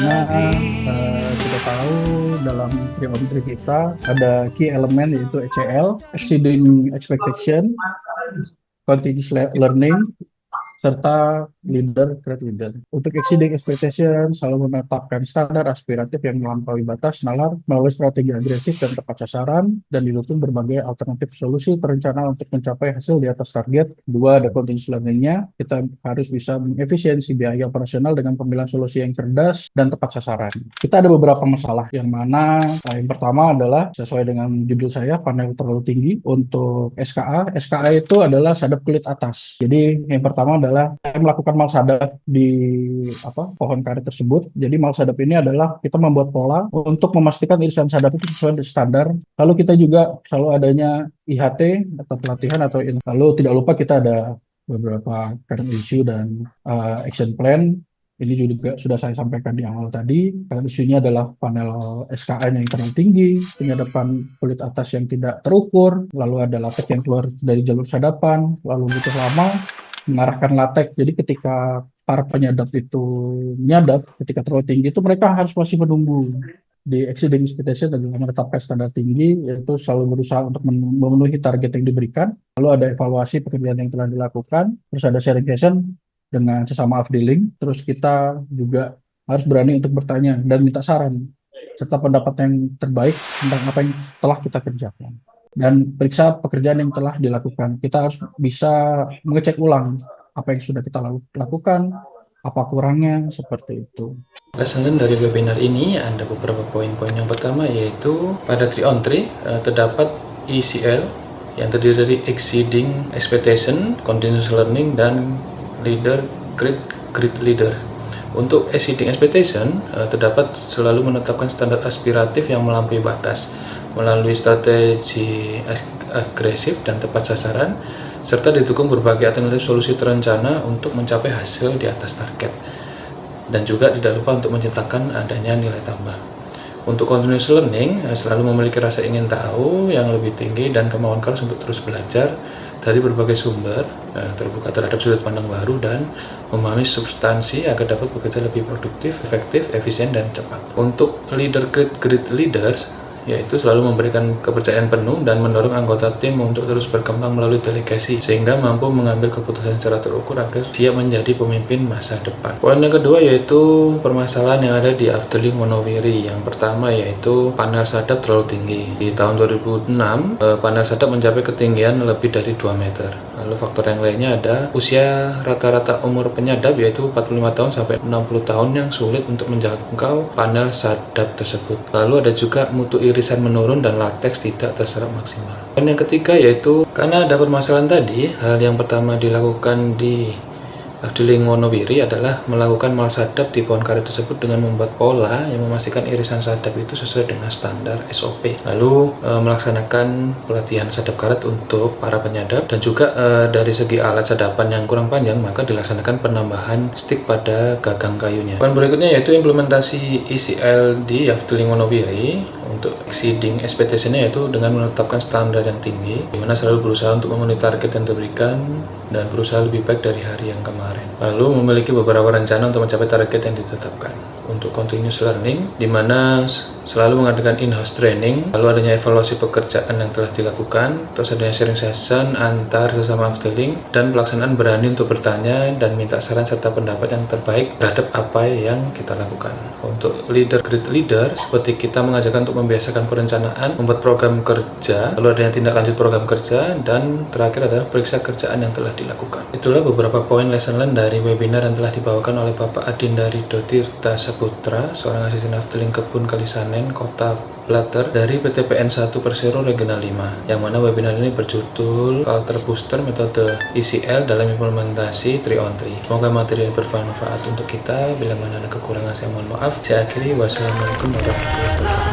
dimana kita tahu dalam trigonometri kita ada key element yaitu ECL, exceeding expectation, continuous learning, serta leader, great leader. Untuk exceeding expectation selalu menetapkan standar aspiratif yang melampaui batas nalar melalui strategi agresif dan tepat sasaran, dan didukung berbagai alternatif solusi terencana untuk mencapai hasil di atas target. Dua, ada continuous learning-nya. Kita harus bisa mengefisiensi biaya operasional dengan pemilihan solusi yang cerdas dan tepat sasaran. Kita ada beberapa masalah, yang mana yang pertama adalah sesuai dengan judul saya, panel terlalu tinggi. Untuk SKA, SKA itu adalah sadap kulit atas. Jadi yang pertama adalah saya melakukan mal sadap di pohon karet tersebut. Jadi mal sadap ini adalah kita membuat pola untuk memastikan irisan sadap itu sesuai dengan standar. Lalu kita juga selalu adanya IHT atau pelatihan lalu tidak lupa kita ada beberapa current issue dan action plan. Ini juga sudah saya sampaikan di awal tadi. Current isunya adalah panel SKA yang terlalu tinggi, penyadapan kulit atas yang tidak terukur, lalu ada latex yang keluar dari jalur sadapan, lalu butuh lama mengarahkan latex. Jadi ketika para penyadap itu menyadap, ketika terlalu tinggi itu mereka harus masih menunggu di exceeding expectation dan juga menetapkan standar tinggi, yaitu selalu berusaha untuk memenuhi target yang diberikan. Lalu ada evaluasi pekerjaan yang telah dilakukan, terus ada sharing session dengan sesama afdealing, terus kita juga harus berani untuk bertanya dan minta saran serta pendapat yang terbaik tentang apa yang telah kita kerjakan. Dan periksa pekerjaan yang telah dilakukan. Kita harus bisa mengecek ulang apa yang sudah kita lakukan, apa kurangnya, seperti itu. Lesson learned dari webinar ini ada beberapa poin-poin. Yang pertama yaitu pada 3-on-3 terdapat ECL yang terdiri dari exceeding expectation, continuous learning, dan leader, great leader. Untuk exceeding expectation terdapat selalu menetapkan standar aspiratif yang melampaui batas melalui strategi agresif dan tepat sasaran, serta didukung berbagai alternatif solusi terencana untuk mencapai hasil di atas target. Dan juga tidak lupa untuk menciptakan adanya nilai tambah. Untuk continuous learning, selalu memiliki rasa ingin tahu yang lebih tinggi dan kemauan keras untuk terus belajar dari berbagai sumber, terbuka terhadap sudut pandang baru, dan memahami substansi agar dapat bekerja lebih produktif, efektif, efisien, dan cepat. Untuk leader, great leaders, yaitu selalu memberikan kepercayaan penuh dan mendorong anggota tim untuk terus berkembang melalui delegasi, sehingga mampu mengambil keputusan secara terukur agar siap menjadi pemimpin masa depan. Poin yang kedua yaitu permasalahan yang ada di Afdeling Wonowiri. Yang pertama yaitu panel sadap terlalu tinggi. Di tahun 2006, panel sadap mencapai ketinggian lebih dari 2 meter. Lalu faktor yang lainnya ada usia rata-rata umur penyadap yaitu 45 tahun sampai 60 tahun yang sulit untuk menjangkau panel sadap tersebut. Lalu ada juga mutu irisan menurun dan latex tidak terserap maksimal. Dan yang ketiga yaitu karena ada permasalahan tadi, hal yang pertama dilakukan di Afdeling Wonowiri adalah melakukan mal sadap di pohon karet tersebut dengan membuat pola yang memastikan irisan sadap itu sesuai dengan standar SOP. Lalu melaksanakan pelatihan sadap karet untuk para penyadap, dan juga dari segi alat sadapan yang kurang panjang maka dilaksanakan penambahan stick pada gagang kayunya. Poin berikutnya yaitu implementasi ECL di Afdeling Wonowiri. Untuk exceeding expectation-nya yaitu dengan menetapkan standar yang tinggi, di mana selalu berusaha untuk memenuhi target yang diberikan dan berusaha lebih baik dari hari yang kemarin. Lalu memiliki beberapa rencana untuk mencapai target yang ditetapkan. Untuk continuous learning, di mana selalu mengadakan in-house training, lalu adanya evaluasi pekerjaan yang telah dilakukan, terus adanya sharing session antar sesama afdeling, dan pelaksanaan berani untuk bertanya dan minta saran serta pendapat yang terbaik terhadap apa yang kita lakukan. Untuk leader, great leader, seperti kita mengajarkan untuk membiasakan perencanaan, membuat program kerja, lalu adanya tindak lanjut program kerja, dan terakhir adalah periksa kerjaan yang telah dilakukan. Itulah beberapa poin lesson learned dari webinar yang telah dibawakan oleh Bapak Adindari Dotirta Saputra, seorang asisten afdeling Kebun Kalisanen, Kota Blater dari PTPN 1 Persero Regional 5, yang mana webinar ini berjudul Culture Booster Metode ECL dalam Implementasi 3-on-3. Semoga materi ini bermanfaat untuk kita. Bila mana ada kekurangan saya mohon maaf. Saya akhiri. Wassalamualaikum warahmatullahi wabarakatuh.